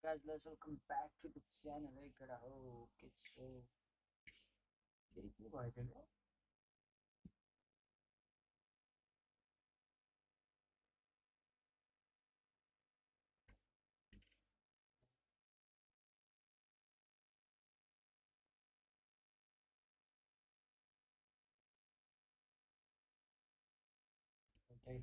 Guys, let's welcome back to the channel. Hey, kara ho, kids show. देखिए भाई चलो. Okay.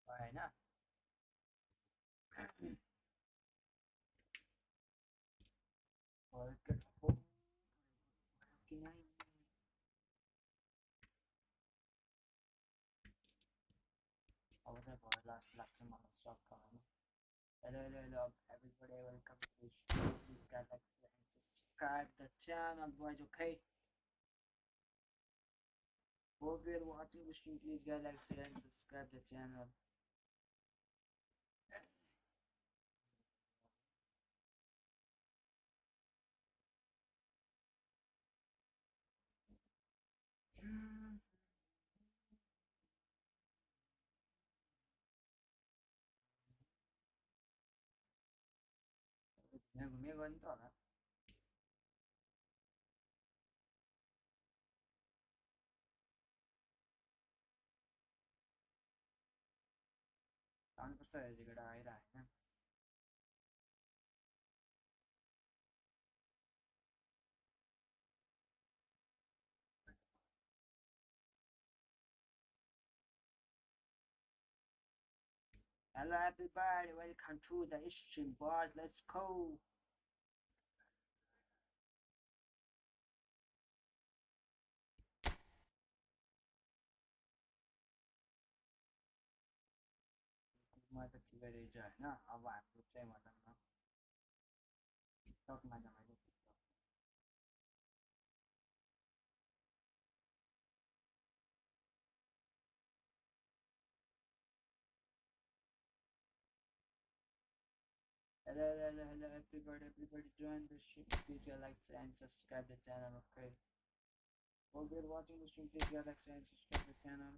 Why not? Work at home. Can I? Or whatever. Last time I stop calling. Hello, everybody. Welcome to the show. Please, guys, like and subscribe the channel, boys. Okay. Hope you're watching the stream. Please, guys, like and subscribe the channel. मैं गयो नि त होला. Sound कस्तो हेरेको आइरहेको होइन. Hello everybody, welcome to the stream, boys. Let's go. म त ठिकै रहेछ होइन. अब हाम्रो चाहिँ भनौँ न टिकटकमा नभएको TikTok. Hello everybody join the stream. Please like and subscribe the channel, okay? While you're watching the stream, please like and subscribe the channel.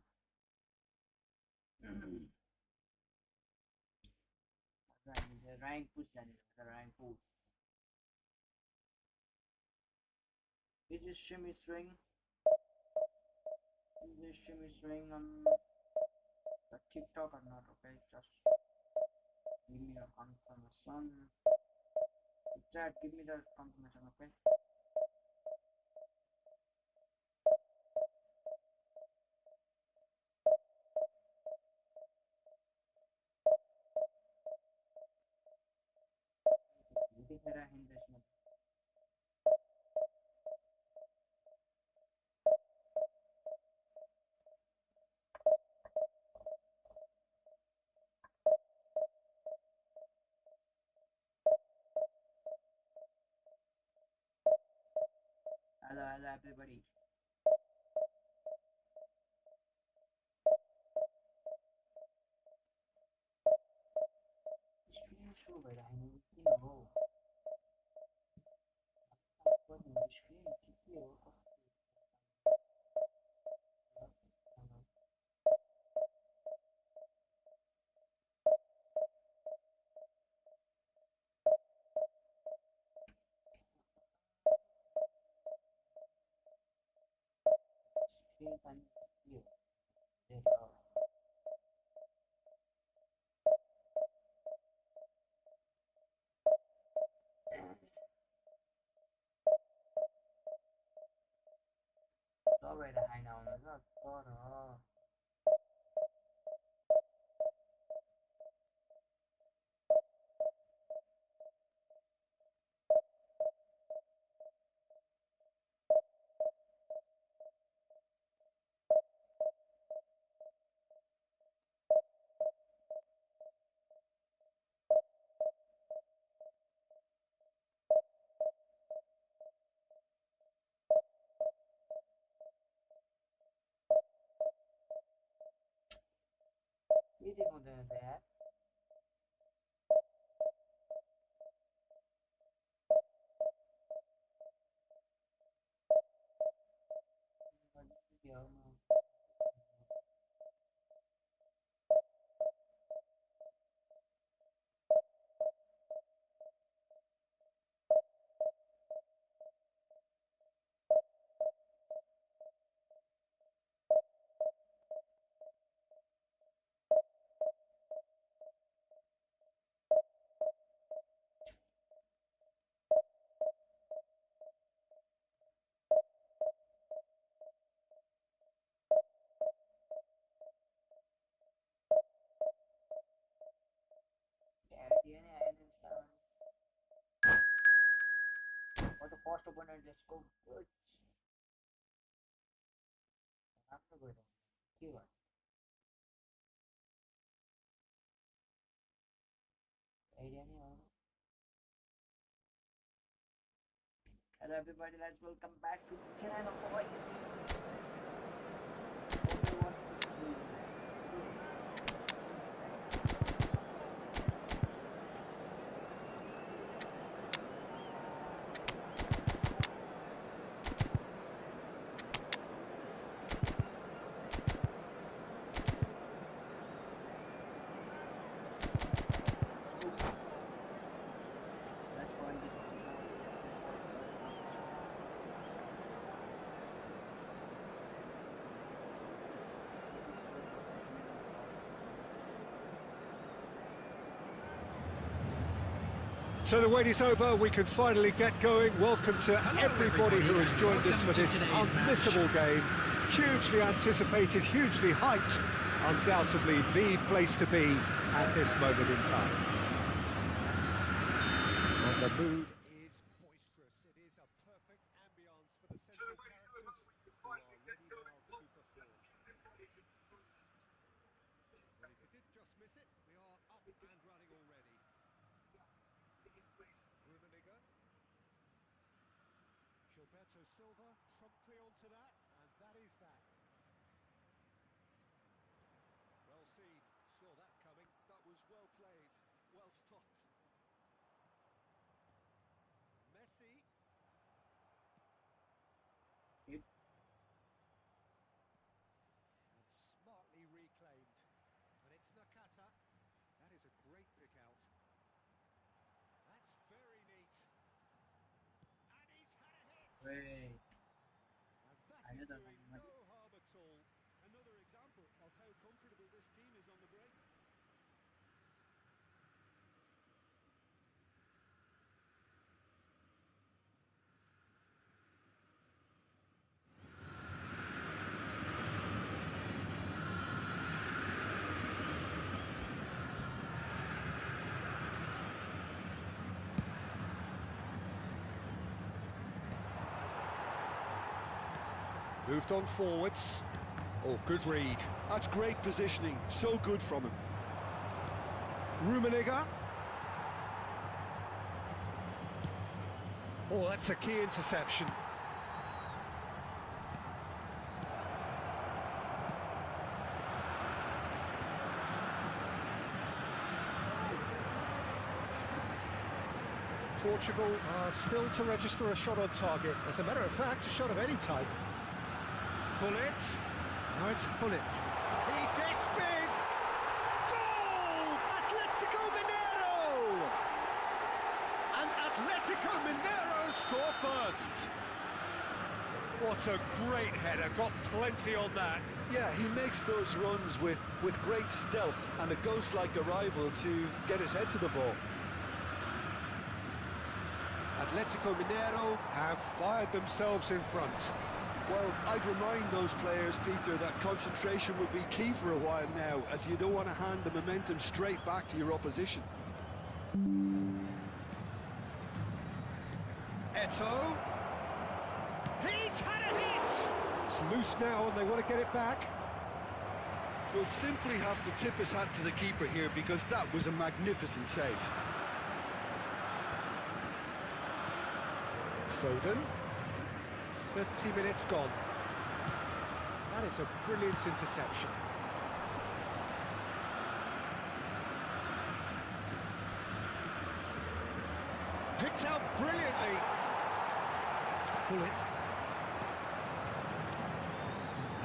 The rank push the rank push. This is stream is ring. This stream is ring on the TikTok or not, okay? Just give me a confirmation. Chat, give me the confirmation, okay? दिखेर हिँड्दैछ. Hello everybody. Screen show भइरहेको किन हो? Screen के हो? Screen पनि के हो? सबैले खाइन आउनु छ तर there. What a fast opponent, let's go. Good. I'm not good. Keyword. Idea nahi ho. Hello everybody, let's welcome back to the channel, boys. So the wait is over, we can finally get going. Welcome to everybody who has joined us for this unmissable game. Hugely anticipated, hugely hyped, undoubtedly the place to be at this moment in time. And the mood is boisterous. It is a perfect ambience for the central characters who are ready now to perform. Well, if you did just miss it, we are up and running already. Rummenigge. Gilberto Silva promptly onto that, and that is that. Well seen, saw that coming. That was well played, well stopped. Messi. Yep. And smartly reclaimed. And it's Nakata. That is a great pick out. That's very neat. And he's had a hit. Wait. And that I is don't doing know. no harm at all. Another example of how comfortable this team is on the break. Moved on forwards. Oh, good read. That's great positioning, so good from him. Rummenigge. Oh, that's a key interception. Portugal are still to register a shot on target. As a matter of fact, a shot of any type. Gullit. Now it's Gullit. He gets big! Goal! Atletico Mineiro! And Atletico Mineiro score first. What a great header, got plenty on that. Yeah, he makes those runs with great stealth and a ghost-like arrival to get his head to the ball. Atletico Mineiro have fired themselves in front. Well, I'd remind those players, Peter, that concentration will be key for a while now, as you don't want to hand the momentum straight back to your opposition. Eto'o. He's had a hit! It's loose now and they want to get it back. We'll simply have to tip his hat to the keeper here, because that was a magnificent save. Foden. 30 minutes gone. That is a brilliant interception. brilliantly. Pull it.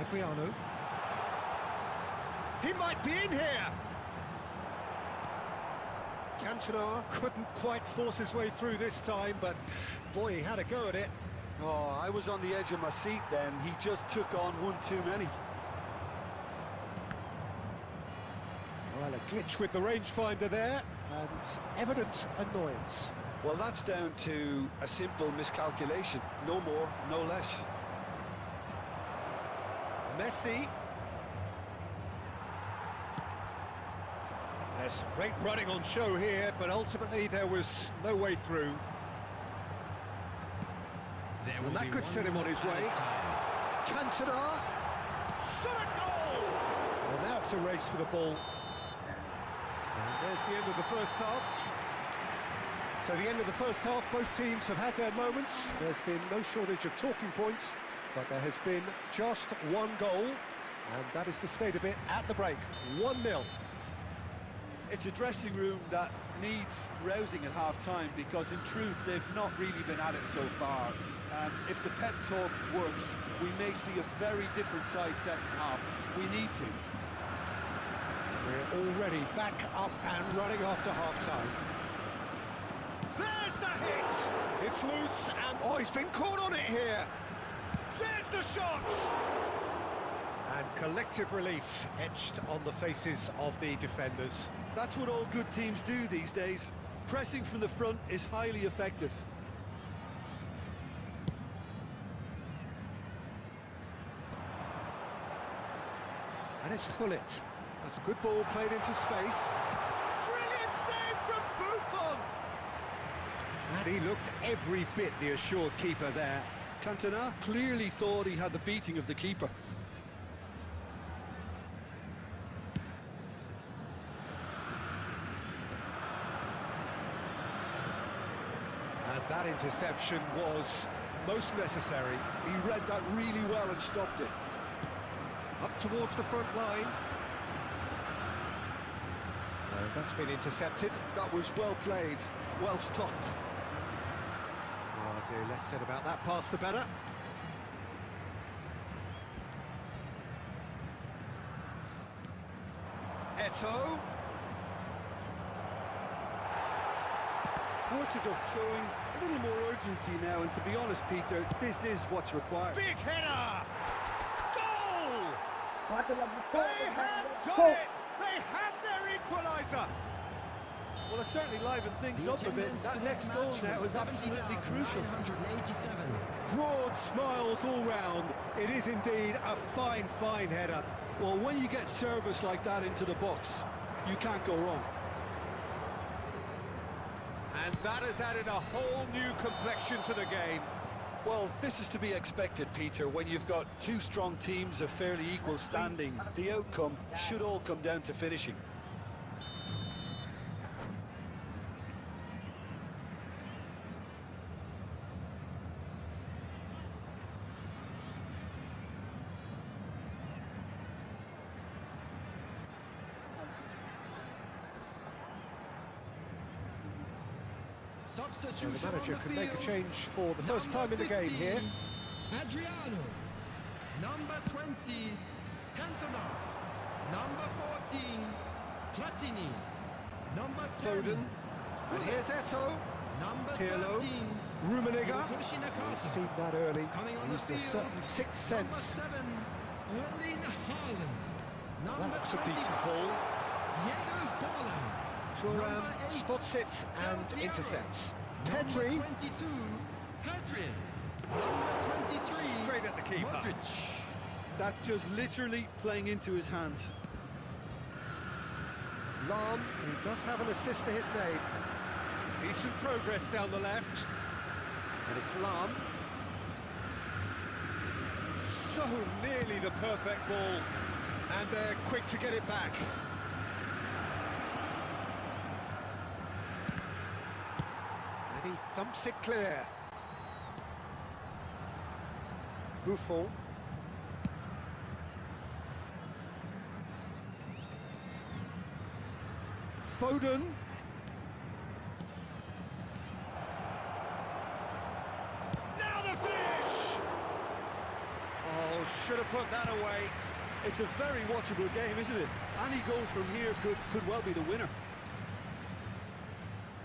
Adriano. He might be in here. Cantona couldn't quite force his way through this time, but boy, he had a go at it. Oh, I was on the edge of my seat then. He just took on one too many. Well, a glitch with the rangefinder there, and evident annoyance. Well, that's down to a simple miscalculation. No more, no less. Messi. There's great running on show here, but ultimately there was no way through. And that could set him on his way. Cantona. Shot a goal! Well, now it's a race for the ball. And there's the end of the first half. So the end of the first half, both teams have had their moments. There's been no shortage of talking points, but there has been just one goal, and that is the state of it at the break. 1-0. It's a dressing room that needs rousing at half-time because, in truth, they've not really been at it so far. If the pep talk works, we may see a very different side second half. We need to. We're already back up and running after half-time. There's the hit! It's loose, and oh, he's been caught on it here. There's the shot! And collective relief etched on the faces of the defenders. That's what all good teams do these days. Pressing from the front is highly effective. And it's Hullet. That's a good ball played into space. Brilliant save from Buffon! And he looked every bit the assured keeper there. Cantona clearly thought he had the beating of the keeper. And that interception was most necessary. He read that really well and stopped it. Up towards the front line. And that's been intercepted. That was well played, well stopped. Oh dear, less said about that pass the better. Eto'o. Portugal showing a little more urgency now, and to be honest, Peter, this is what's required. Big header! Goal! What the They have done it! They have their equaliser! Well, it certainly livened things up a bit. That next goal now is absolutely crucial. Broad smiles all round. It is indeed a fine, fine header. Well, when you get service like that into the box, you can't go wrong. And that has added a whole new complexion to the game. Well, this is to be expected, Peter. When you've got two strong teams of fairly equal standing, the outcome should all come down to finishing. So the manager can make a change for the first time in the game here. Adriano. Number 20, Cantona. Number 14, Platini. Number 10, Foden. And here's Eto'o. Number Pirlo. 13, Rummenigge. Hiroshi Nakata. He's seen that early. Coming on Used the a field, certain sixth sense. Number 7, Erling Haaland. Well, Number that's a 20, decent ball. Diego Forlan. Thuram Number 8, spots it and Del Piero. intercepts. Number Pedri 22, Pedri. Number 23, straight at the keeper. Modric. That's just literally playing into his hands. Lahm, who does have an assist to his name. Decent progress down the left. And it's Lahm. So nearly the perfect ball. And they're quick to get it back. And he thumps it clear. Buffon. Foden. put that away. It's a very watchable game, isn't it? Any goal from here could well be the winner.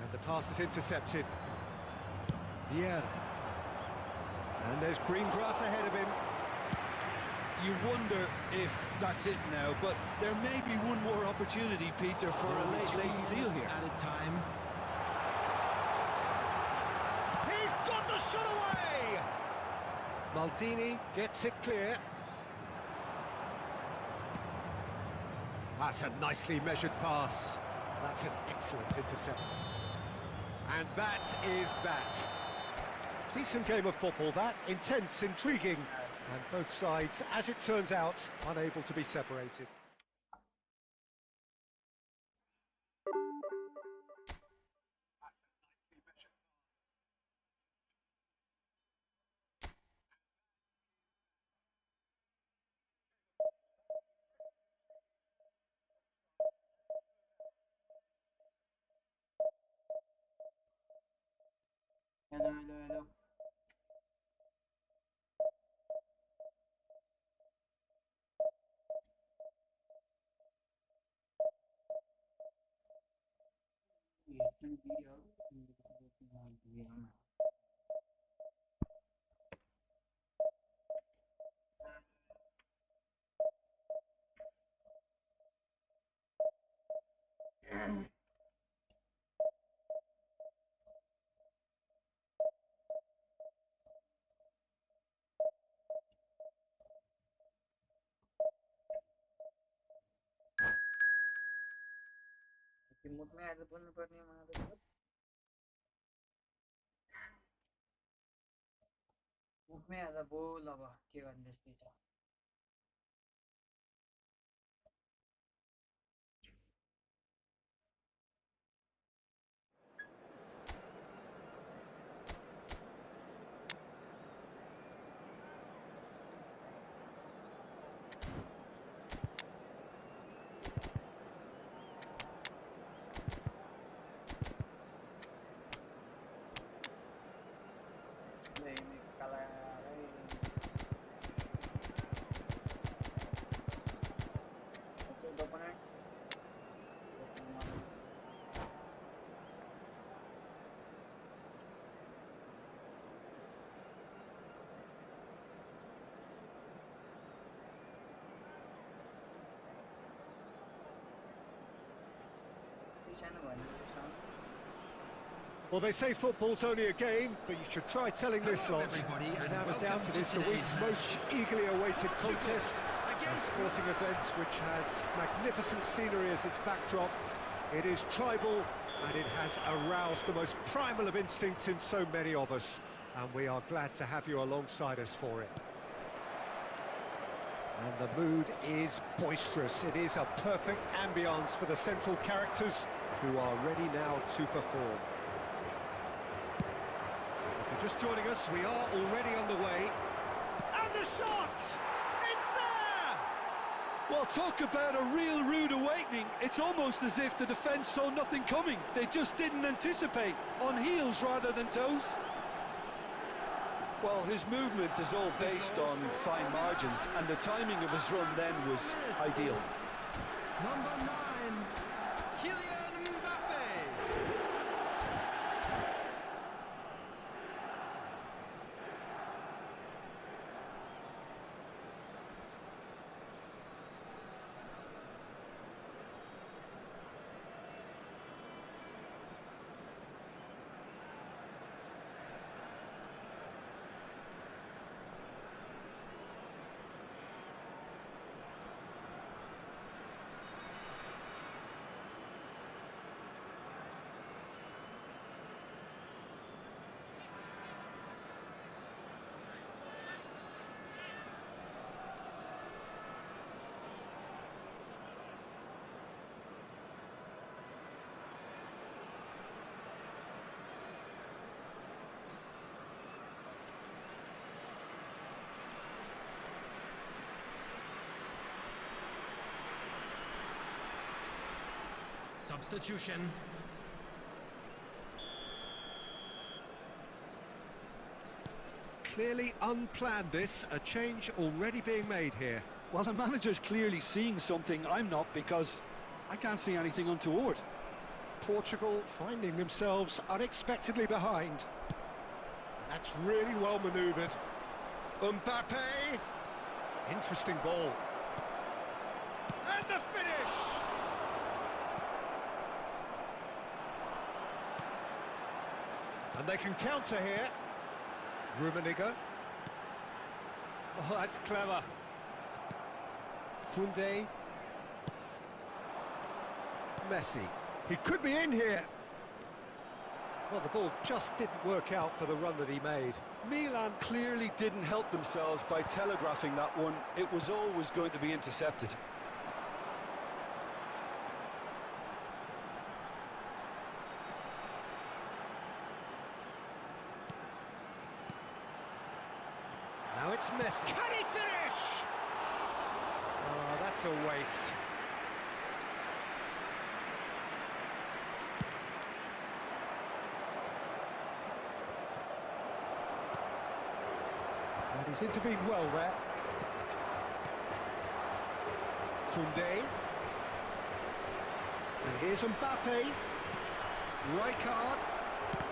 And the pass is intercepted. Yeah. And there's green grass ahead of him. You wonder if that's it now, but there may be one more opportunity, Peter, for a late steal here. Added time. He's got the shot away! Maldini gets it clear. That's a nicely measured pass. That's an excellent interception. And that is that. Decent game of football, that. Intense, intriguing. And both sides, as it turns out, unable to be separated. Hello, hello, hello. Full video. Remote में ऐसे बोलना पड़ने वाला है मुख में ऐसा बोल अब के बंदिश थी Well, they say football's only a game, but you should try telling this lot. Everybody, and Without a welcome doubt, it to is the today's week's match. most eagerly awaited contest. A Against sporting event which has magnificent scenery as its backdrop. It is tribal, and it has aroused the most primal of instincts in so many of us. And we are glad to have you alongside us for it. And the mood is boisterous. It is a perfect ambience for the central characters who are ready now to perform. If you're just joining us, we are already underway. And the shot! It's there! Well, talk about a real rude awakening. It's almost as if the defence saw nothing coming. They just didn't anticipate, on heels rather than toes. Well, his movement is all based on fine margins, and the timing of his run then was ideal. Number 9, Kylian Mbappe. Substitution. Clearly unplanned this, a change already being made here. Well, the manager's clearly seeing something I'm not, because I can't see anything untoward. Portugal finding themselves unexpectedly behind. That's really well manoeuvred. Mbappe! Interesting ball. And the finish! And they can counter here. Rummenigge. Oh, that's clever. Koundé. Messi. He could be in here. Well, the ball just didn't work out for the run that he made. Milan clearly didn't help themselves by telegraphing that one. It was always going to be intercepted. Now it's Messi. Can he finish? Oh, that's a waste. And he's intervened well there. Koundé. And here's Mbappe. Rijkaard.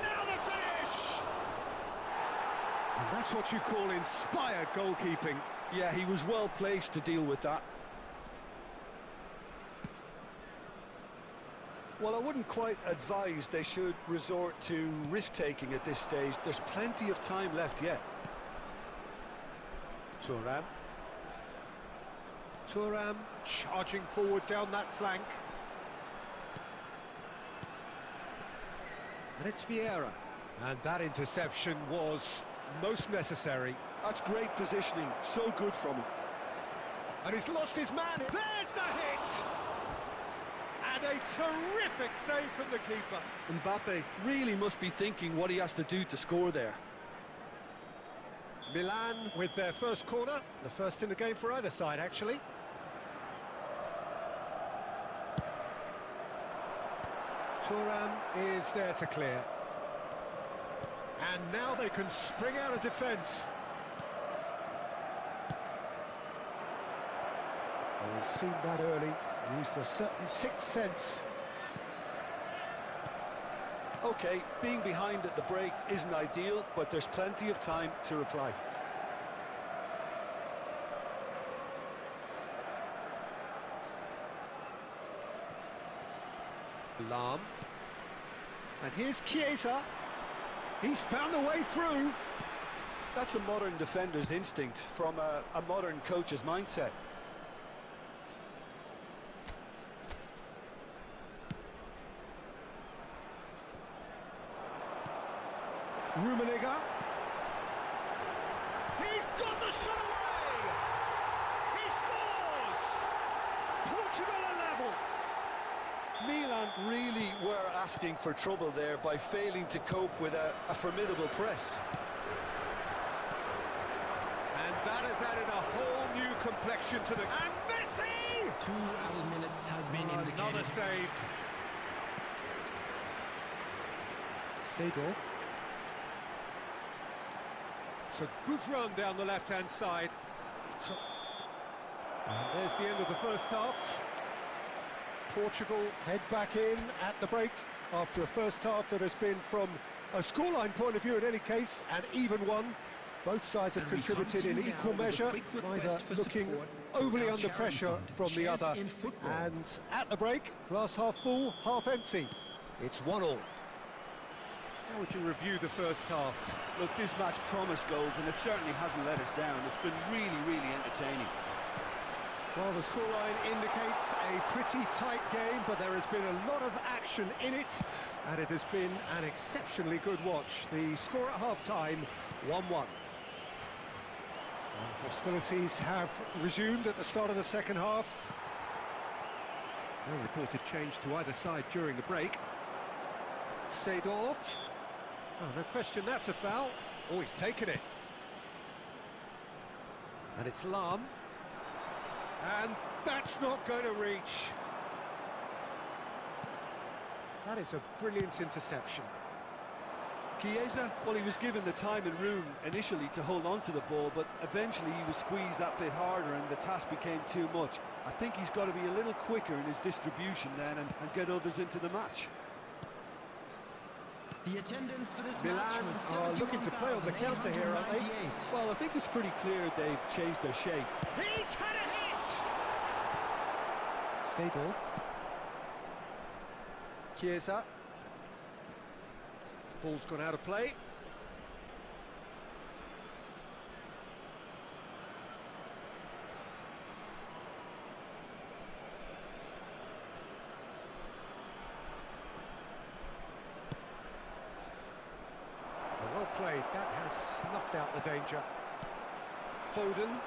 Now the finish! And that's what you call inspired goalkeeping. Yeah, he was well placed to deal with that. Well, I wouldn't quite advise they should resort to risk-taking at this stage. There's plenty of time left yet. Thuram. Thuram charging forward down that flank. And it's Vieira. And that interception was most necessary. That's great positioning, so good from him. And he's lost his man. There's the hit! And a terrific save from the keeper. Mbappe really must be thinking what he has to do to score there. Milan with their first corner, the first in the game for either side, actually. Thuram is there to clear. And now they can spring out of defence. Well, he's seen that early, used a certain sixth sense. OK, being behind at the break isn't ideal, but there's plenty of time to reply. Lahm. And here's Chiesa. He's found a way through. That's a modern defender's instinct from a modern coach's mindset. Rummenigge. He's got the shot away! He scores! Portugal are level! Milan really were asking for trouble there by failing to cope with a formidable press. And that has added a whole new complexion to the... And Messi! 2 added minutes has been indicated. Another save. Seedorf. It's a good run down the left-hand side. And there's the end of the first half. Portugal head back in at the break after a first half that has been, from a scoreline point of view in any case, an even one. Both sides have contributed in equal measure, neither looking overly under pressure from the other. And at the break, glass half full, half empty. It's 1-1. How would you review the first half? Look, this match promised goals, and it certainly hasn't let us down. It's been really, really entertaining. Well, the scoreline indicates a pretty tight game, but there has been a lot of action in it, and it has been an exceptionally good watch. The score at half-time, 1-1. Hostilities have resumed at the start of the second half. No reported change to either side during the break. Seedorf. Oh, no question, that's a foul. Oh, he's taken it. And it's Lahm. And that's not going to reach. That is a brilliant interception. Chiesa, well, he was given the time and room initially to hold on to the ball, but eventually he was squeezed that bit harder and the task became too much. I think he's got to be a little quicker in his distribution then and get others into the match. The attendance for this Milan match was are looking to play on the counter here, aren't they? 71,898. Well, I think it's pretty clear they've changed their shape. He's had a hit! Seedorf. Chiesa. Ball's gone out of play. Well played, that has snuffed out the danger. Foden.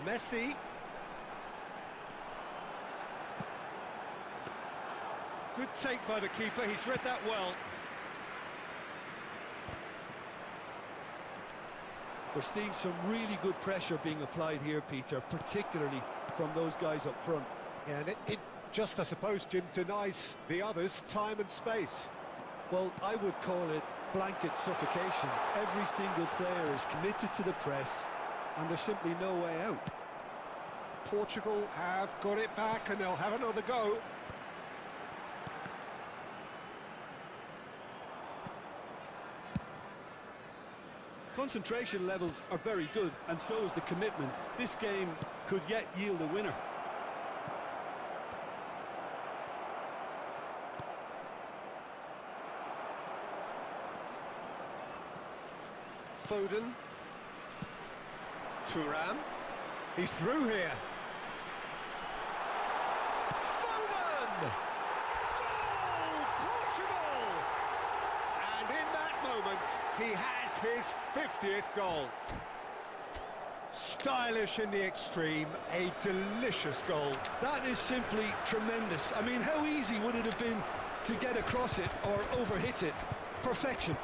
Messi. Good take by the keeper, he's read that well. We're seeing some really good pressure being applied here, Peter, particularly from those guys up front. Yeah, and it just, I suppose, Jim, denies the others time and space. Well, I would call it blanket suffocation. Every single player is committed to the press, and there's simply no way out. Portugal have got it back, and they'll have another go. Concentration levels are very good, and so is the commitment. This game could yet yield a winner. Foden. Thuram. He's through here. Foden! Goal! Portugal! And in that moment, he has his 50th goal. Stylish in the extreme, a delicious goal. That is simply tremendous. I mean, how easy would it have been to get across it or overhit it? Perfection.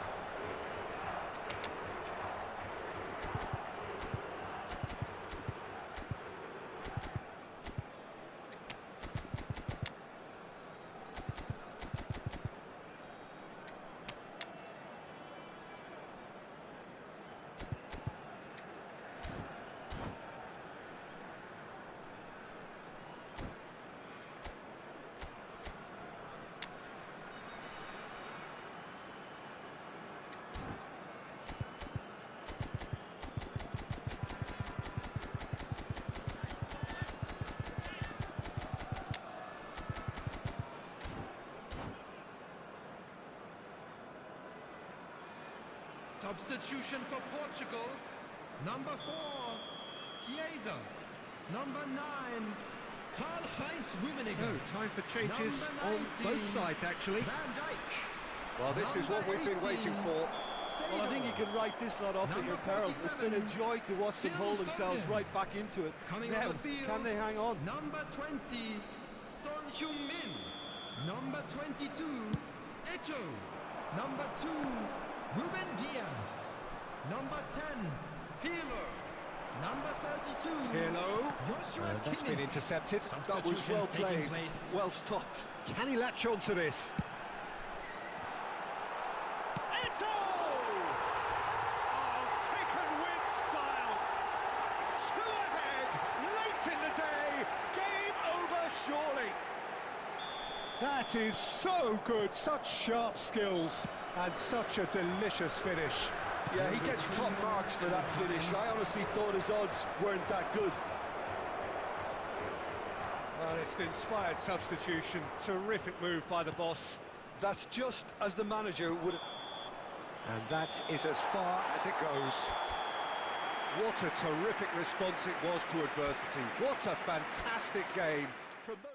Substitution for Portugal. Number 4, Chiesa. Number 9, Karl-Heinz Rummenigge. So, time for changes Number on both 19, sides, actually. Van Dijk. Well, this is what we've been waiting for. Well, I think you can write this lot off at your peril. It's been a joy to watch them hold themselves right back into it. Coming Now, on the field, can they hang on? Number 20, Son Heung-min. Number 22, Eto'o. Number 2, Ruben Diaz. Number 10, Pirlo. Number 32, Pirlo. Joshua That's been Kimmich. intercepted. That was well Substitutions taking played, place. well stopped. Can he latch on to this? Eto'o! Oh, taken with style. 2 ahead, late in the day. Game over, surely. That is so good. Such sharp skills and such a delicious finish. Yeah, he gets top marks for that finish. I honestly thought his odds weren't that good. Well, it's an inspired substitution. Terrific move by the boss. That's just as the manager would. And that is as far as it goes. What a terrific response it was to adversity. What a fantastic game. From those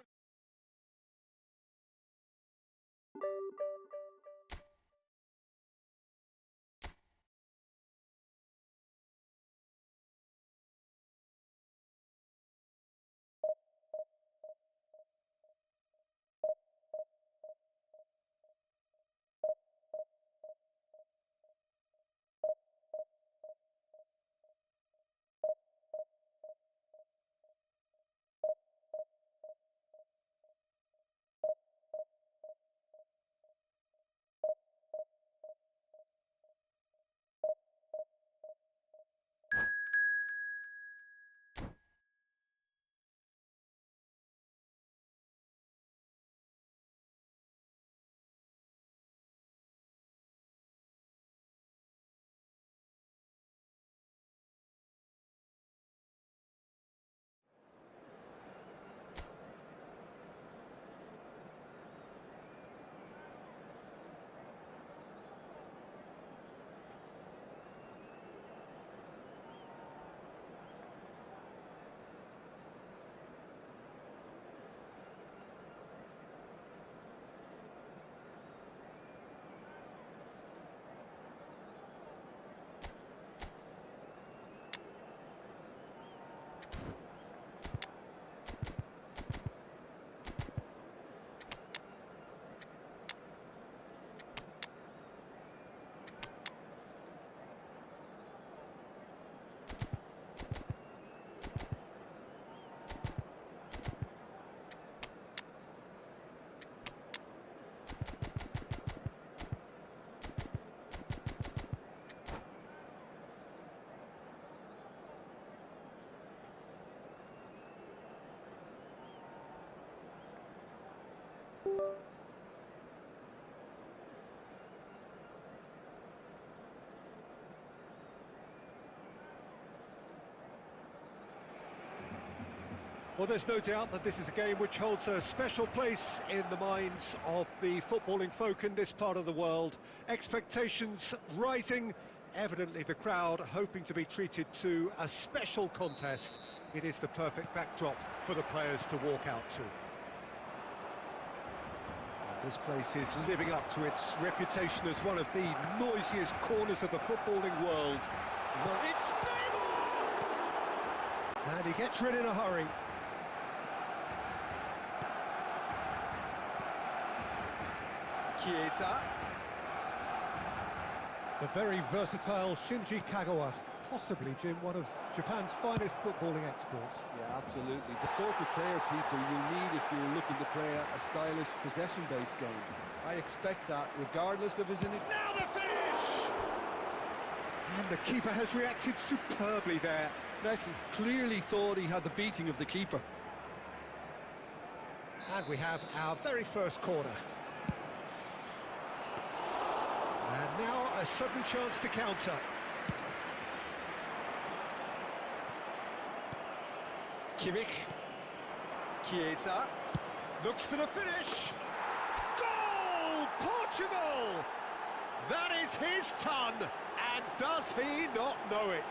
Well, there's no doubt that this is a game which holds a special place in the minds of the footballing folk in this part of the world. Expectations rising, evidently the crowd hoping to be treated to a special contest. It is the perfect backdrop for the players to walk out to. And this place is living up to its reputation as one of the noisiest corners of the footballing world. Well, it's Neymar! And he gets rid in a hurry. Chiesa. The very versatile Shinji Kagawa, possibly, Jim, one of Japan's finest footballing exports. Yeah, absolutely. The sort of player, Peter, you need if you're looking to play a stylish possession-based game. I expect that, regardless of his initial... Now the finish! And the keeper has reacted superbly there. Messi clearly thought he had the beating of the keeper. And we have our very first corner. And now a sudden chance to counter. Kimmich. Chiesa. Looks for the finish. Goal! Portugal! That is his ton, and does he not know it?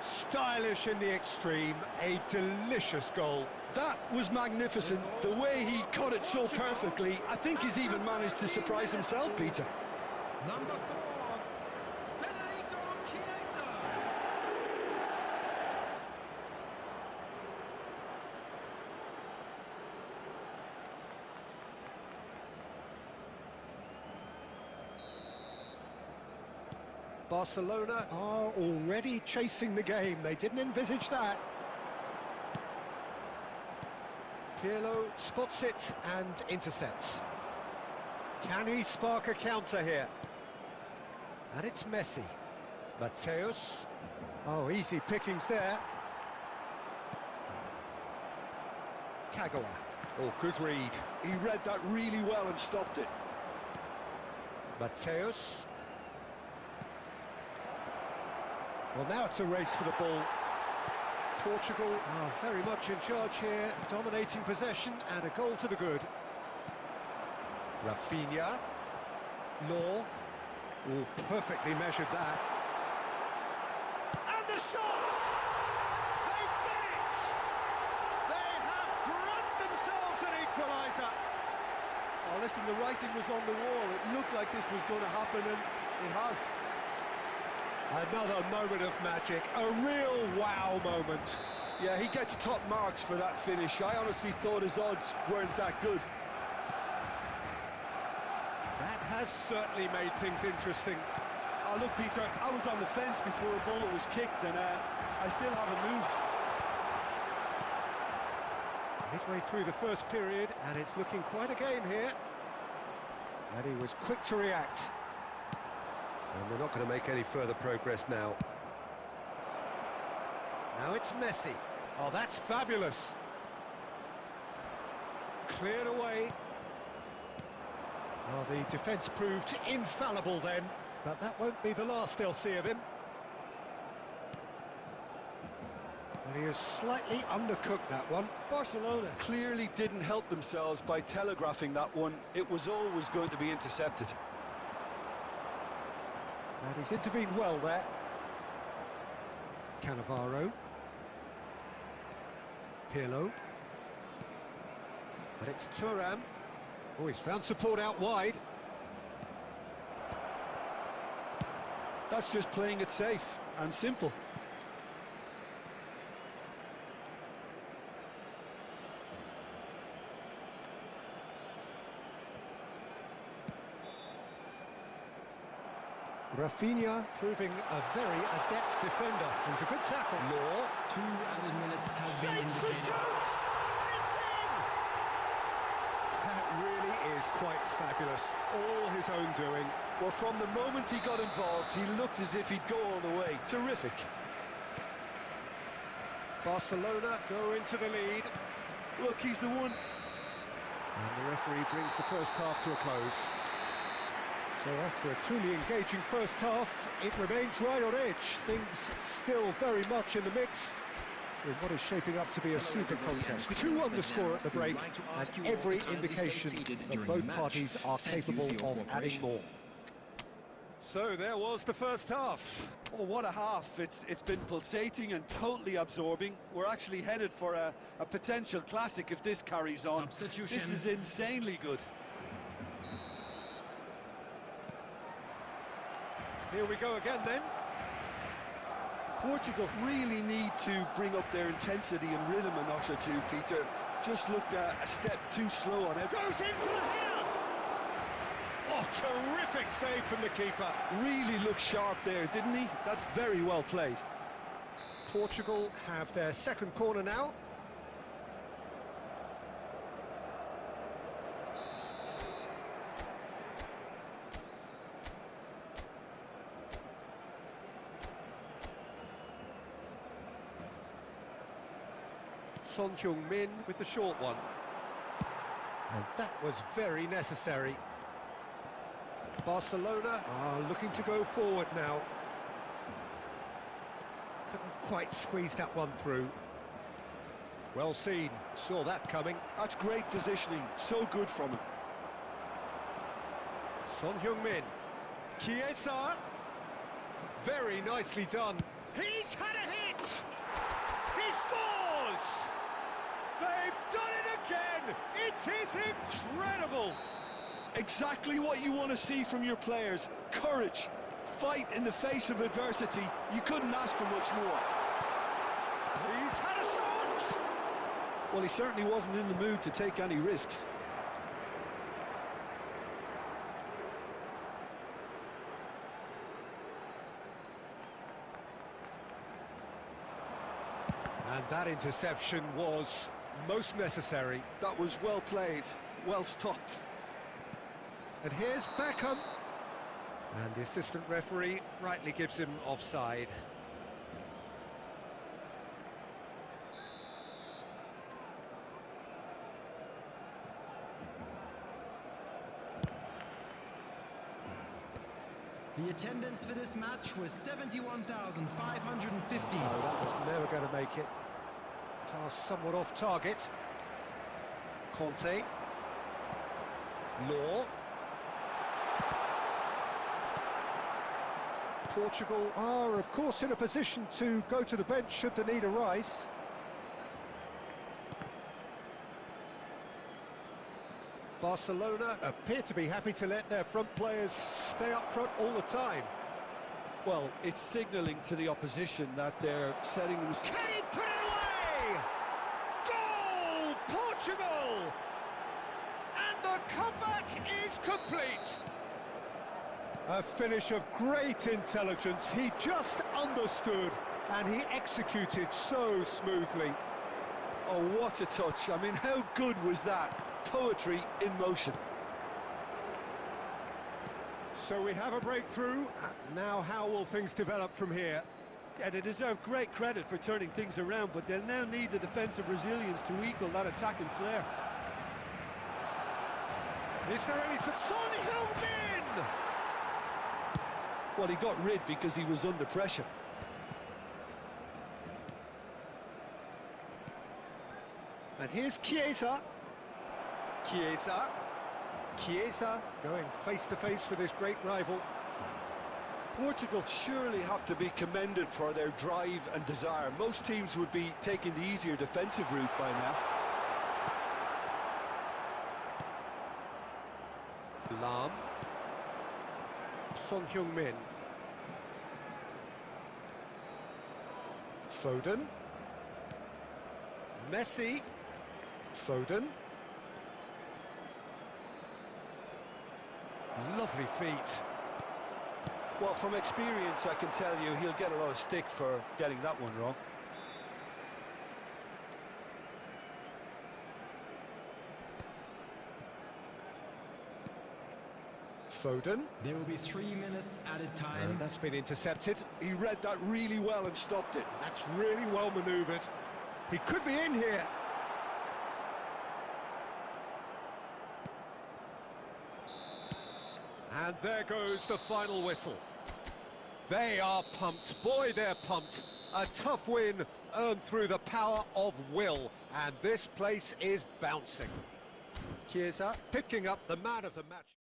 Stylish in the extreme, a delicious goal. That was magnificent. The way he cut it so perfectly, I think he's even managed to surprise himself, Peter. Number 4, Federico Chiesa. Barcelona are already chasing the game. They didn't envisage that. Pirlo spots it and intercepts. Can he spark a counter here? And it's Messi. Mateus. Oh, easy pickings there. Kagawa. Oh, good read. He read that really well and stopped it. Mateus. Well, now it's a race for the ball. Portugal are very much in charge here, dominating possession and a goal to the good. Rafinha. Law. Oh, perfectly measured that. And the shot! They've done it! They have grabbed themselves an equaliser. Oh, listen, the writing was on the wall. It looked like this was going to happen, and it has. Another moment of magic, a real wow moment. Yeah, he gets top marks for that finish. I honestly thought his odds weren't that good. That has certainly made things interesting. Oh, look, Peter, I was on the fence before a ball was kicked, and I still haven't moved. Midway through the first period, and it's looking quite a game here. And he was quick to react. And they're not going to make any further progress now. Now it's Messi. Oh, that's fabulous. Cleared away. Oh, the defence proved infallible then, but that won't be the last they'll see of him. And he has slightly undercooked that one. Barcelona clearly didn't help themselves by telegraphing that one. It was always going to be intercepted. And he's intervened well there. Cannavaro. Pirlo. But it's Thuram. Oh, he's found support out wide. That's just playing it safe and simple. Rafinha proving a very adept defender. It was a good tackle. Law. 2 added minutes have been Shapes the indicated. shot! It's in! That really is quite fabulous. All his own doing. Well, from the moment he got involved, he looked as if he'd go all the way. Terrific. Barcelona go into the lead. Look, he's the one. And the referee brings the first half to a close. So after a truly engaging first half, it remains right on edge. Things still very much in the mix. in what is shaping up to be a super contest. 2-1 the score at the break, and every indication that both parties are capable of adding more. So there was the first half. Oh, what a half. It's been pulsating and totally absorbing. We're actually headed for a potential classic if this carries on. Substitution. This is insanely good. Here we go again then. Portugal really need to bring up their intensity and rhythm a notch or two, Peter. Just looked a step too slow on it. Goes in for the header! Oh, terrific save from the keeper. Really looked sharp there, didn't he? That's very well played. Portugal have their second corner now. Son Heung-min with the short one. And that was very necessary. Barcelona are looking to go forward now. Couldn't quite squeeze that one through. Well seen, saw that coming. That's great positioning, so good from him. Son Heung-min. Chiesa. Very nicely done. He's had a hit! He scores! They've done it again! It is incredible! Exactly what you want to see from your players. Courage, fight in the face of adversity. You couldn't ask for much more. He's had a shot! Well, he certainly wasn't in the mood to take any risks. And that interception was most necessary. That was well played, well stopped. And here's Beckham. And the assistant referee rightly gives him offside. The attendance for this match was 71,550. Oh, that was never going to make it. Pass somewhat off target. Conte. Law. Portugal are, of course, in a position to go to the bench should the need arise. Barcelona appear to be happy to let their front players stay up front all the time. Well, it's signalling to the opposition that they're setting them... Can he put it away? Goal, Portugal! And the comeback is complete. A finish of great intelligence. He just understood and he executed so smoothly. Oh, what a touch. I mean, how good was that? Poetry in motion. So we have a breakthrough. Now how will things develop from here? Yeah, they deserve great credit for turning things around, but they'll now need the defensive resilience to equal that attacking flair. Is there any... Son Heung-min! Well, he got rid because he was under pressure. And here's Chiesa. Chiesa. Chiesa going face-to-face with his great rival. Portugal surely have to be commended for their drive and desire. Most teams would be taking the easier defensive route by now. Lahm. Son Heung-min. Foden. Messi. Foden. Lovely feet. Well, from experience, I can tell you he'll get a lot of stick for getting that one wrong. Foden. There will be 3 minutes added time. That's been intercepted. He read that really well and stopped it. That's really well manoeuvred. He could be in here. And there goes the final whistle. They are pumped. Boy, they're pumped. A tough win earned through the power of will, and this place is bouncing. Chiesa picking up the man of the match.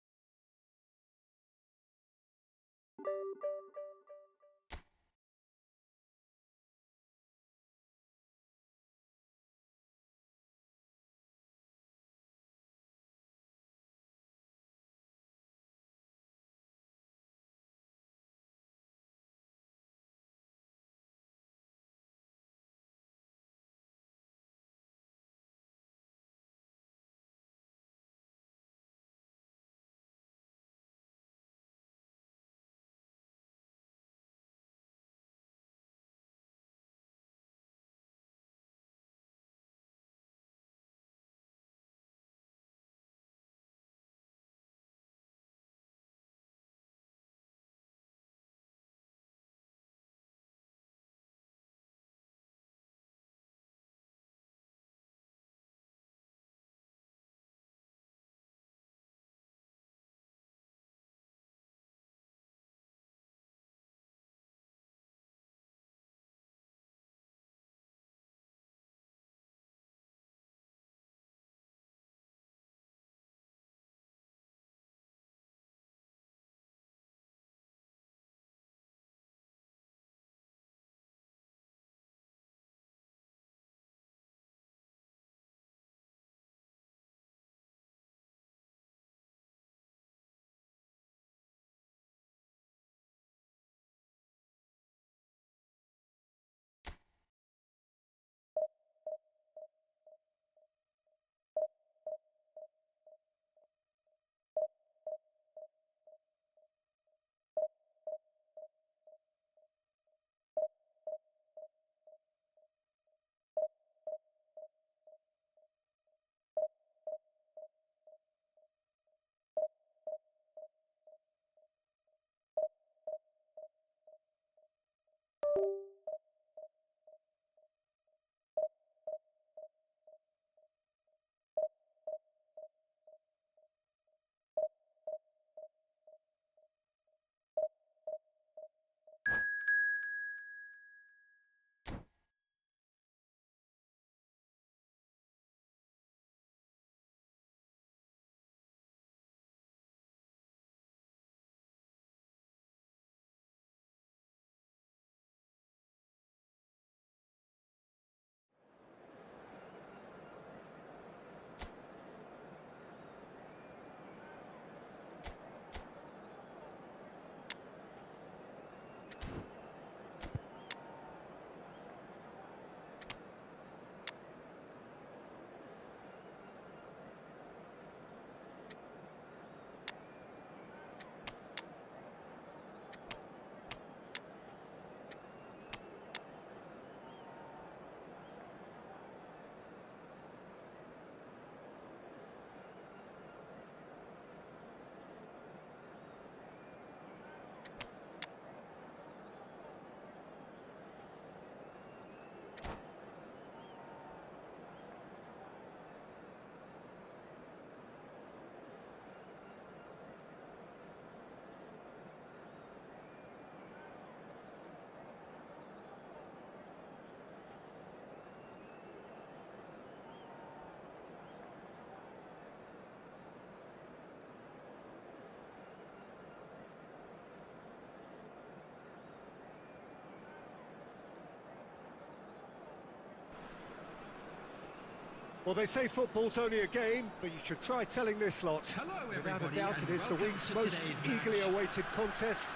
Well, they say football's only a game, but you should try telling this lot. Hello, Without a everybody, doubt, it and is the welcome week's to most today's eagerly match. awaited contest.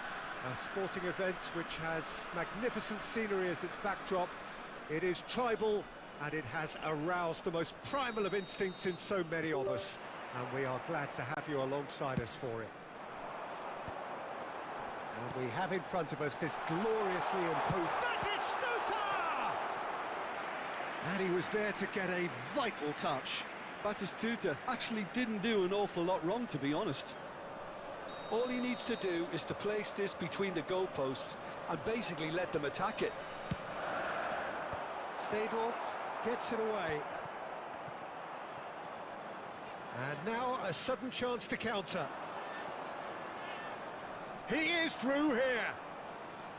A sporting event which has magnificent scenery as its backdrop. It is tribal, and it has aroused the most primal of instincts in so many of us. And we are glad to have you alongside us for it. And we have in front of us this gloriously imposed Batistuta! And he was there to get a vital touch. Batistuta actually didn't do an awful lot wrong, to be honest. All he needs to do is to place this between the goalposts and basically let them attack it. Seedorf gets it away. And now a sudden chance to counter. He is through here.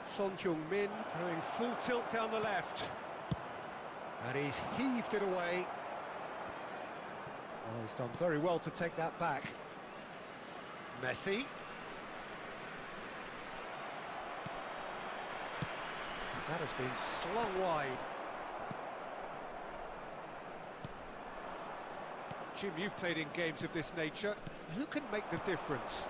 Son Heung-min going full tilt down the left. And he's heaved it away. Oh, he's done very well to take that back. Messi. That has been slung wide. Jim, you've played in games of this nature. Who can make the difference?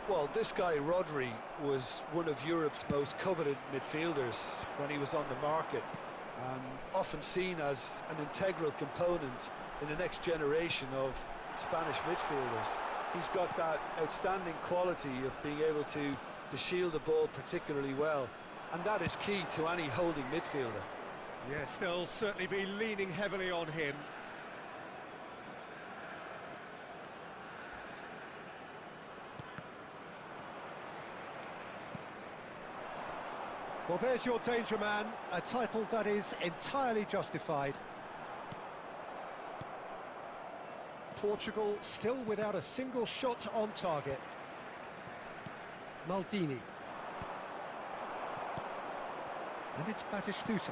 Well, this guy, Rodri, was one of Europe's most coveted midfielders when he was on the market. Often seen as an integral component in the next generation of Spanish midfielders. He's got that outstanding quality of being able to shield the ball particularly well. And that is key to any holding midfielder. Yes, they'll certainly be leaning heavily on him. Well, there's your danger man, a title that is entirely justified. Portugal still without a single shot on target. Maldini. And it's Batistuta.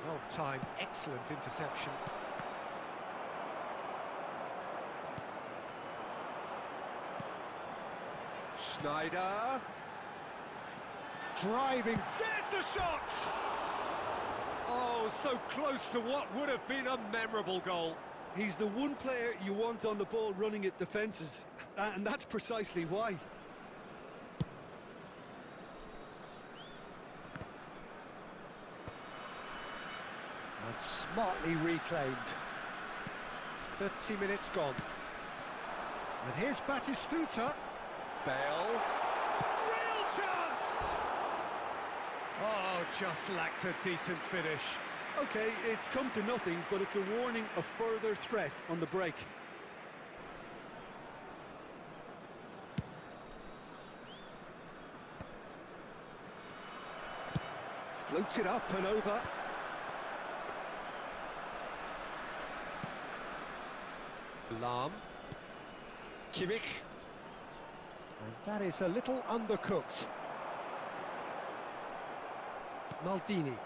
Well timed, excellent interception. Schneider. Driving, there's the shot! Oh, so close to what would have been a memorable goal. He's the one player you want on the ball running at defences, and that's precisely why. And smartly reclaimed. 30 minutes gone. And here's Batistuta. Bale. Real chance! Oh, just lacked a decent finish. Okay, it's come to nothing, but it's a warning of further threat on the break. Floated up and over. Lahm. Kimmich. And that is a little undercooked. Maldini.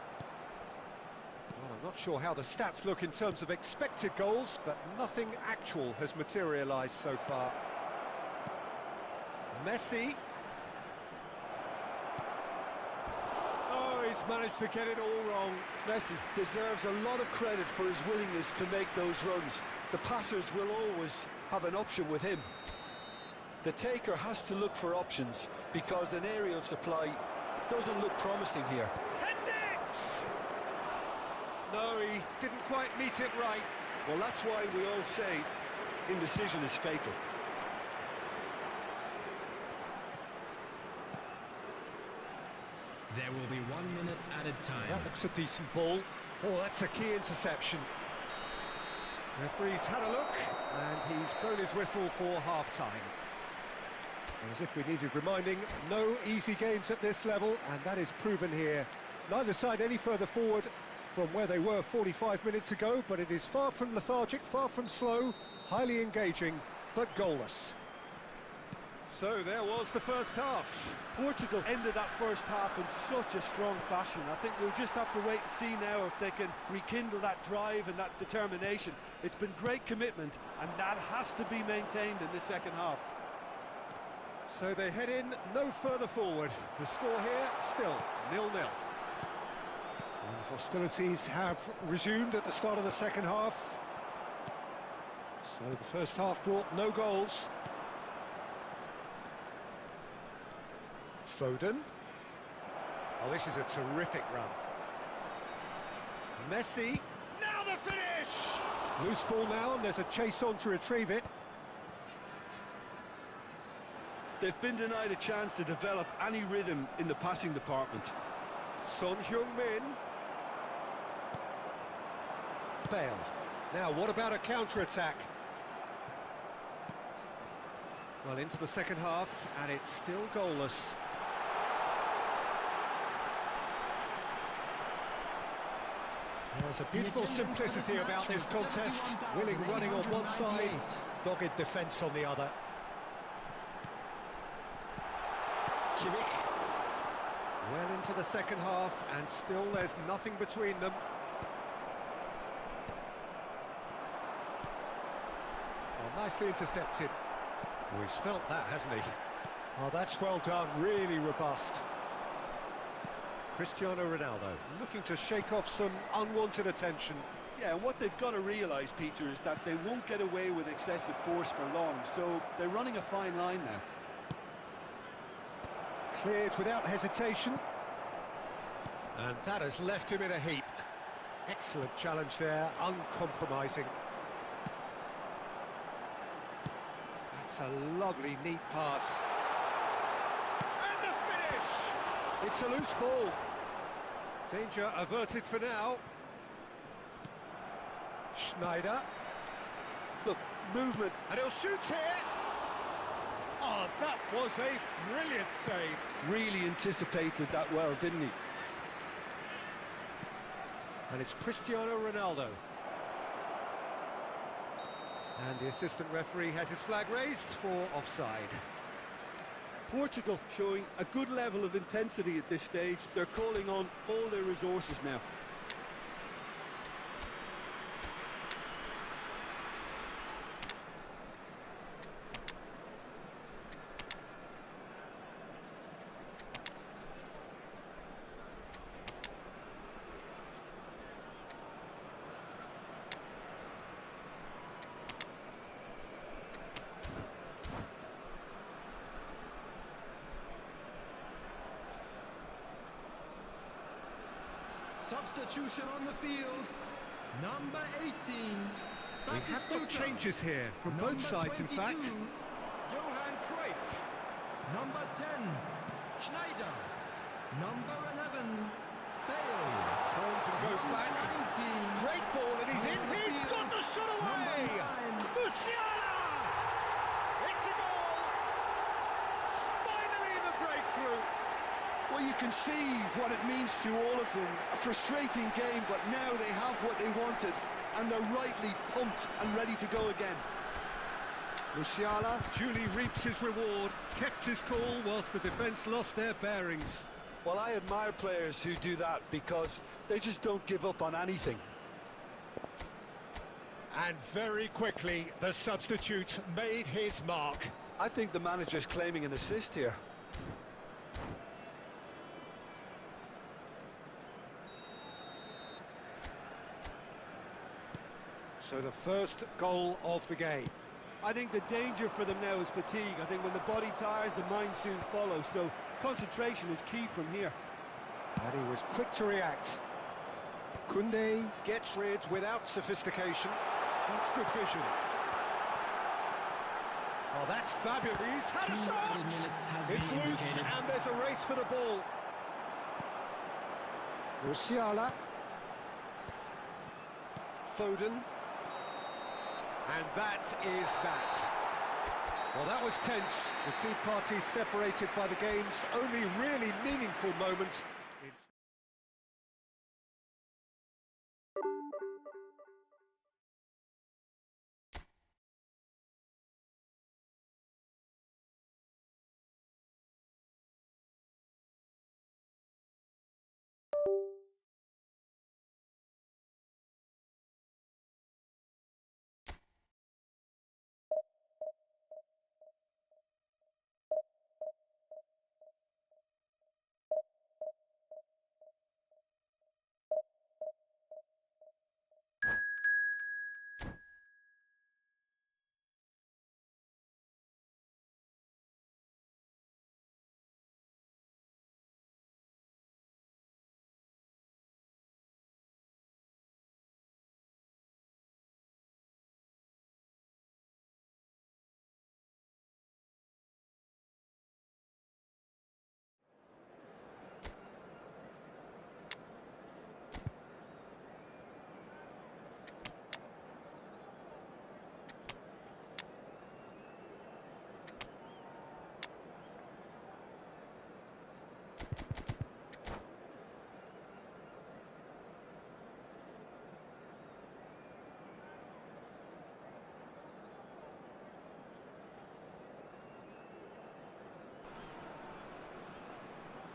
Well, I'm not sure how the stats look in terms of expected goals, but nothing actual has materialised so far. Messi. Oh, he's managed to get it all wrong. Messi deserves a lot of credit for his willingness to make those runs. The passers will always have an option with him. The taker has to look for options because an aerial supply doesn't look promising here. That's it! No, he didn't quite meet it right. Well, that's why we all say indecision is fatal. There will be 1 minute added time. That looks a decent ball. Oh, that's a key interception. Referee's had a look, and he's blown his whistle for half-time. As if we needed reminding, no easy games at this level, and that is proven here. Neither side any further forward from where they were 45 minutes ago, but it is far from lethargic, far from slow, highly engaging, but goalless. So there was the first half. Portugal ended that first half in such a strong fashion. I think we'll just have to wait and see now if they can rekindle that drive and that determination. It's been great commitment, and that has to be maintained in the second half. So they head in no further forward. The score here still 0-0. Hostilities have resumed at the start of the second half. So the first half brought no goals. Foden. Oh, this is a terrific run. Messi. Now the finish! Loose ball now, and there's a chase on to retrieve it. They've been denied a chance to develop any rhythm in the passing department. Son Heung-min. Bale. Now, what about a counter-attack? Well, into the second half, and it's still goalless. There's a beautiful simplicity about this contest. Willing running on one side, dogged defence on the other. Kimmich. Well into the second half, and still there's nothing between them. Oh, nicely intercepted. Oh, he's felt that, hasn't he? Oh, that's well done, really robust. Cristiano Ronaldo, looking to shake off some unwanted attention. Yeah, and what they've got to realise, Peter, is that they won't get away with excessive force for long, so they're running a fine line now. Cleared without hesitation. And that has left him in a heap. Excellent challenge there, uncompromising. That's a lovely, neat pass. And the finish! It's a loose ball. Danger averted for now. Schneider. Look, movement. And he'll shoot here. Oh, that was a brilliant save. Really anticipated that well, didn't he? And it's Cristiano Ronaldo. And the assistant referee has his flag raised for offside. Portugal showing a good level of intensity at this stage. They're calling on all their resources now. Substitution on the field. Number 18. We have got changes here from both sides, in fact. Johan Cruyff. Number 10. Schneider. Number 11. Bale. Turns and goes back. 19. Great ball, and he's in. He's got the shot away! Musiala! It's a goal! Finally the breakthrough! Well, you can see what it means to all of them. A frustrating game, but now they have what they wanted, and they're rightly pumped and ready to go again. Musiala duly reaps his reward, kept his cool whilst the defence lost their bearings. Well, I admire players who do that because they just don't give up on anything. And very quickly, the substitute made his mark. I think the manager's claiming an assist here. So the first goal of the game. I think the danger for them now is fatigue. I think when the body tires, the mind soon follows. So concentration is key from here. And he was quick to react. Koundé gets rid without sophistication. That's good vision. Oh, that's fabulous. He's had a 2 shot! added minutes has It's been loose, indicated. and there's a race for the ball. Musiala. Foden. And that is that. Well, that was tense. The two parties separated by the game's only really meaningful moment.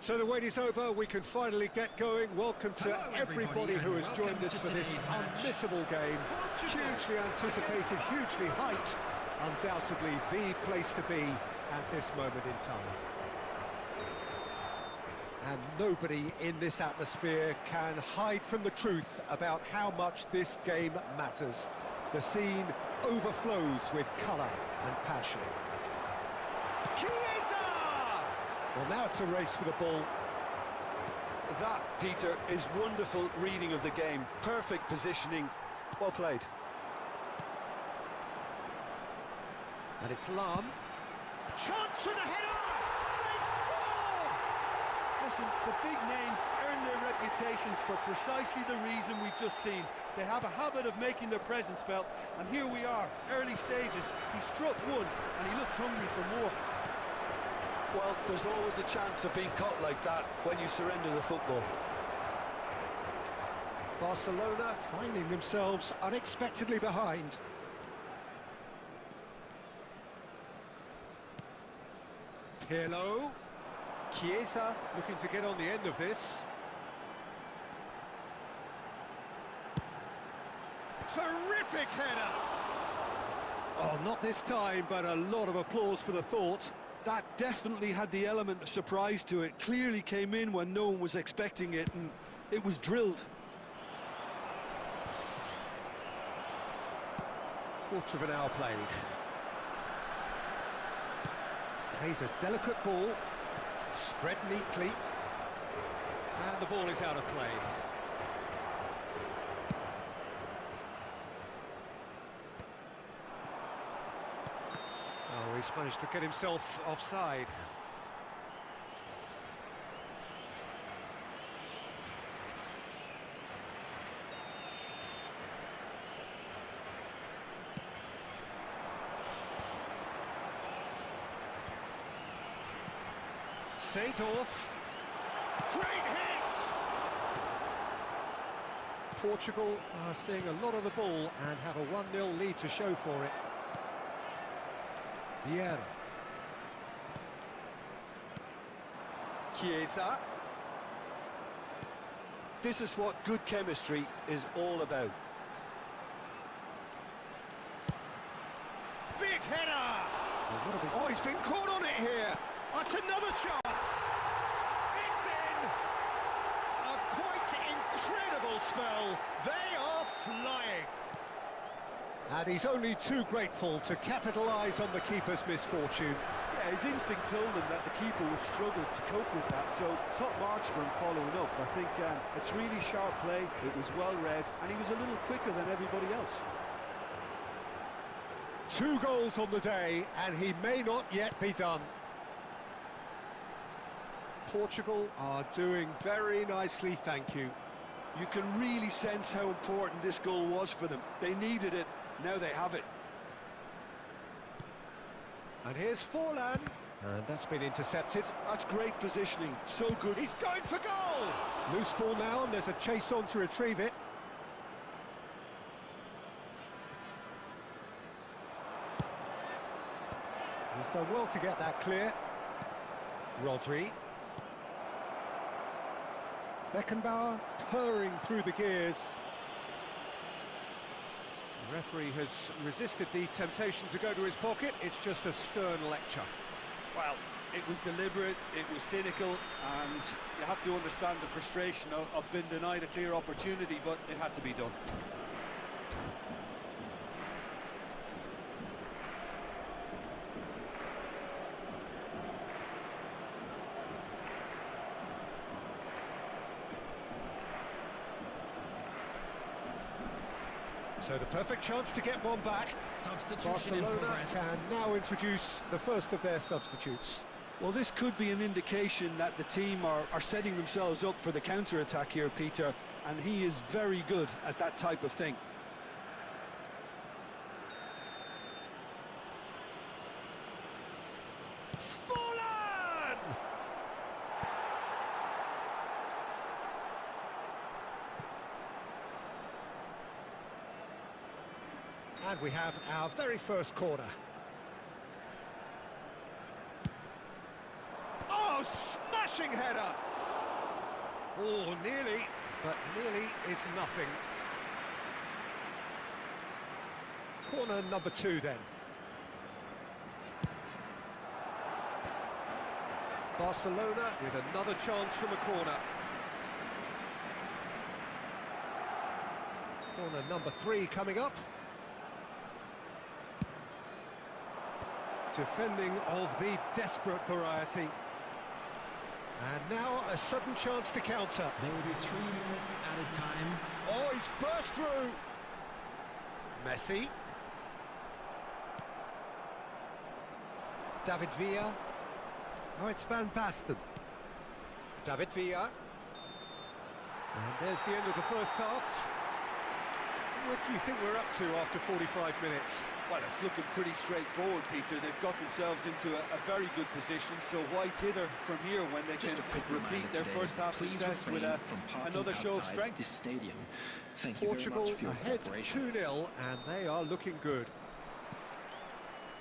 So the wait is over, we can finally get going. Welcome to Hello, everybody who has and joined welcome us to for this today's match. unmissable game. Portugal Hugely anticipated, hugely hyped. Undoubtedly the place to be at this moment in time. And nobody in this atmosphere can hide from the truth about how much this game matters. The scene overflows with colour and passion. Chiesa! Well, now it's a race for the ball. That, Peter, is wonderful reading of the game. Perfect positioning. Well played. And it's Lam. Chance for the header! They score! Listen, the big names earn their reputations for precisely the reason we've just seen. They have a habit of making their presence felt, and here we are, early stages. He struck one, and he looks hungry for more. Well, there's always a chance of being caught like that when you surrender the football. Barcelona finding themselves unexpectedly behind. Pirlo. Chiesa looking to get on the end of this. Terrific header! Oh, not this time, but a lot of applause for the thought. That definitely had the element of surprise to it. Clearly came in when no one was expecting it, and it was drilled. Quarter of an hour played. Plays a delicate ball, spread neatly, and the ball is out of play. Oh, he's managed to get himself offside. Seedorf. Great hit! Portugal are seeing a lot of the ball and have a 1-0 lead to show for it. Vieira. Chiesa. This is what good chemistry is all about. Big header! Oh, he's been caught on it here. That's another chance. It's in. A quite incredible spell. They are flying. And he's only too grateful to capitalise on the keeper's misfortune. Yeah, his instinct told him that the keeper would struggle to cope with that, so top marks for him following up. I think it's really sharp play, it was well read, and he was a little quicker than everybody else. 2 goals on the day, and he may not yet be done. Portugal are doing very nicely, thank you. You can really sense how important this goal was for them. They needed it, now they have it. And here's Forlan, and that's been intercepted. That's great positioning, so good. He's going for goal! Loose ball now, and there's a chase on to retrieve it. He's done well to get that clear. Rodri. Beckenbauer purring through the gears. The referee has resisted the temptation to go to his pocket. It's just a stern lecture. Well, it was deliberate, it was cynical, and you have to understand the frustration of being denied a clear opportunity, but it had to be done. So the perfect chance to get one back. Substitution in Barcelona progress. can now introduce the first of their substitutes. Well, this could be an indication that the team are setting themselves up for the counter-attack here, Peter, and he is very good at that type of thing. Forlan! And we have our very first corner. Oh, smash smashing header. Oh, nearly, but nearly is nothing. Corner number 2 then. Barcelona with another chance from a corner. Corner number 3 coming up. Defending of the desperate variety. And now a sudden chance to counter. There will be 3 minutes added time. Oh, he's burst through. Messi. David Villa. Oh, it's Van Basten. David Villa. And there's the end of the first half. What do you think we're up to after 45 minutes? Well, it's looking pretty straightforward, Peter. They've got themselves into a very good position, so why dither from here when they can repeat their first half success with another show of strength? This stadium. Portugal ahead 2-0, and they are looking good.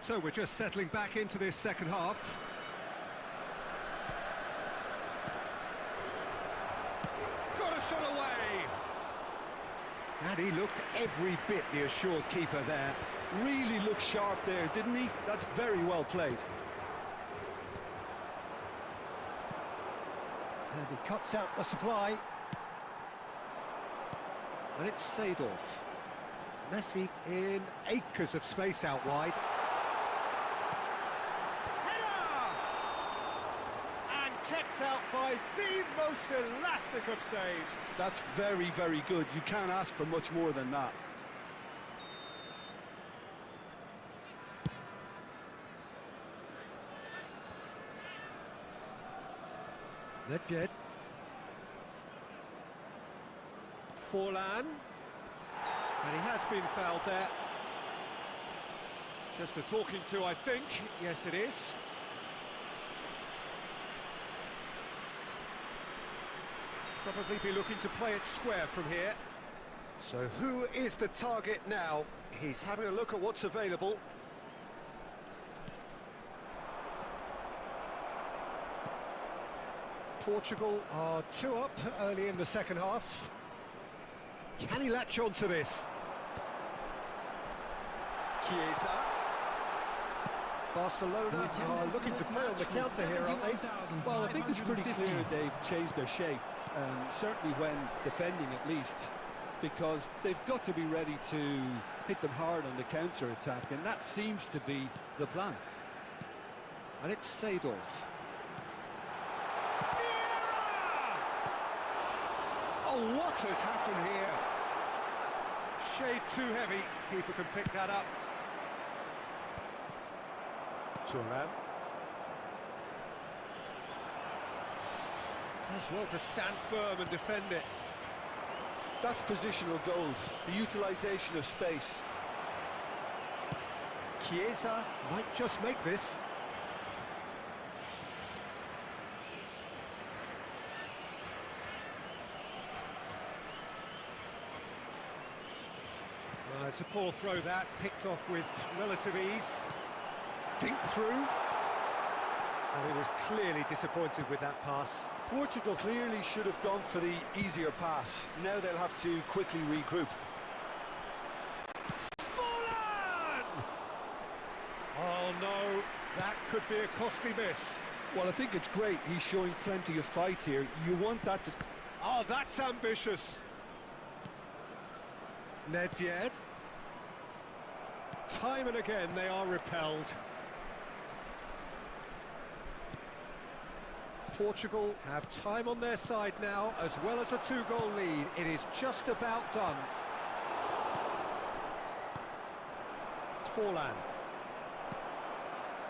So we're just settling back into this second half. Got a shot away! And he looked every bit the assured keeper there. Really looked sharp there, didn't he? That's very well played. And he cuts out the supply. And it's Seedorf. Messi in acres of space out wide. Header! And kept out by the most elastic of saves. That's very, very good. You can't ask for much more than that. Nedved. Forlan. And he has been fouled there. Just a talking to, I think. Yes, it is. Probably be looking to play it square from here. So who is the target now? He's having a look at what's available. Portugal are 2 up early in the second half. Can he latch on to this? Chiesa. Barcelona are looking to play on the counter here, aren't they? Well, I think it's pretty clear they've changed their shape, certainly when defending at least, because they've got to be ready to hit them hard on the counter-attack, and that seems to be the plan. And it's Seedorf. Oh, what has happened here? Shade too heavy. Keeper can pick that up. Thuram. Does well to stand firm and defend it. That's positional gold, the utilisation of space. Chiesa might just make this. Well, it's a poor throw that, picked off with relative ease. Dink through. And he was clearly disappointed with that pass. Portugal clearly should have gone for the easier pass. Now they'll have to quickly regroup. Forlan! Oh no, that could be a costly miss. Well, I think it's great. He's showing plenty of fight here. You want that to... Oh, that's ambitious. Nedved. Time and again they are repelled. Portugal have time on their side now, as well as a 2-goal lead. It is just about done. Forlan.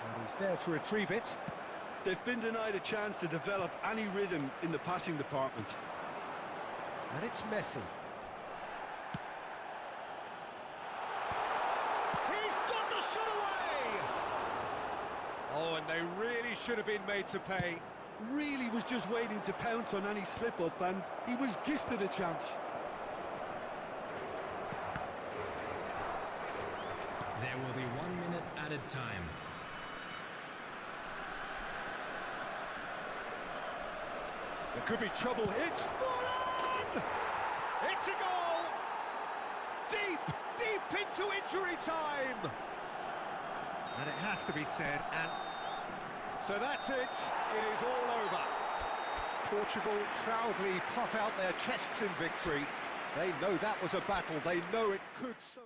And he's there to retrieve it. They've been denied a chance to develop any rhythm in the passing department. And it's Messi. He's got the shot away! Oh, and they really should have been made to pay. Really was just waiting to pounce on any slip-up, and he was gifted a chance. There will be 1 minute added time. There could be trouble. It's full on! It's a goal! Deep into injury time! And it has to be said, and so that's it. It is all over. Portugal proudly puff out their chests in victory. They know that was a battle. They know it could so...